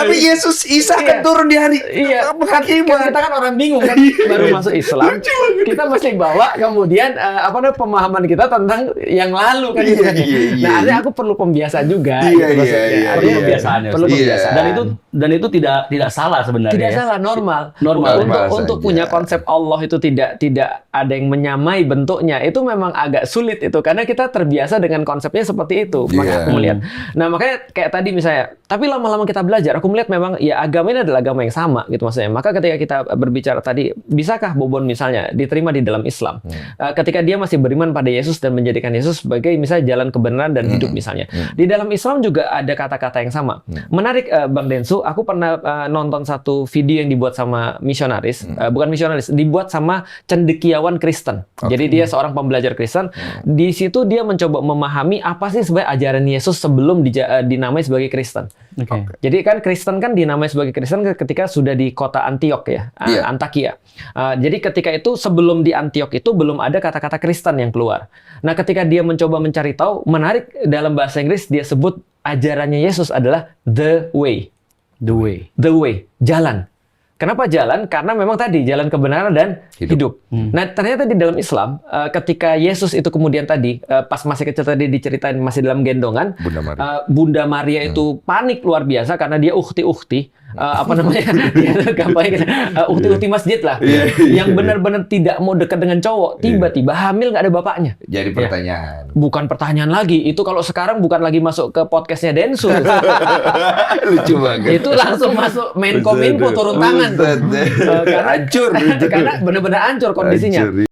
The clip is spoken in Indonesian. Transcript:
Tapi Yesus Isa akan turun di hari Kita kan orang bingung kan, baru masuk Islam, kita mesti bawa kemudian pemahaman kita tentang yang lalu kan gitu kan. Nah, artinya aku perlu pembiasaan juga. Perlu pembiasaan ya. Perlu pembiasaan. Dan itu tidak salah sebenarnya. Tidak salah, normal. Untuk saja. punya konsep Allah itu tidak ada yang menyamai bentuknya. Itu memang agak sulit itu karena kita terbiasa dengan konsepnya seperti itu. Makanya aku melihat. Nah, makanya kayak tadi misalnya, tapi lama-lama kita belajar, aku melihat memang ya agama ini adalah agama yang sama gitu maksudnya. Maka ketika kita berbicara tadi, bisakah Bobon misalnya diterima di dalam Islam? Ketika dia masih beriman pada Yesus dan menjadikan Yesus sebagai misalnya jalan kebenaran dan hidup misalnya. Di dalam Islam juga ada kata-kata yang sama. Menarik Bang Densu, aku pernah nonton satu video yang dibuat sama misionaris, bukan misionaris, dibuat sama cendekiawan Kristen. Jadi dia seorang pembelajar Kristen. Di situ dia mencoba memahami apa sih sebenarnya ajaran Yesus sebelum dinamai sebagai Kristen. Jadi kan Kristen kan dinamai sebagai Kristen ketika sudah di kota Antiok ya, Antakia. Jadi ketika itu sebelum di Antiok itu belum ada kata-kata Kristen yang keluar. Nah, ketika dia mencoba mencari tahu, menarik dalam bahasa Inggris dia sebut ajarannya Yesus adalah the way. The way, jalan. Kenapa jalan? Karena memang tadi jalan kebenaran dan hidup. Nah, ternyata di dalam Islam, ketika Yesus itu kemudian tadi pas masih kecil tadi diceritain masih dalam gendongan, Bunda Maria itu panik luar biasa karena dia ukti-ukti. Ukti-ukti masjid lah, yang benar-benar tidak mau dekat dengan cowok, tiba-tiba hamil nggak ada bapaknya. Jadi pertanyaan. Bukan pertanyaan lagi, itu kalau sekarang bukan lagi masuk ke podcastnya Densu. Lucu banget. Itu langsung masuk Menkominfo turun tangan. Karena benar-benar hancur kondisinya.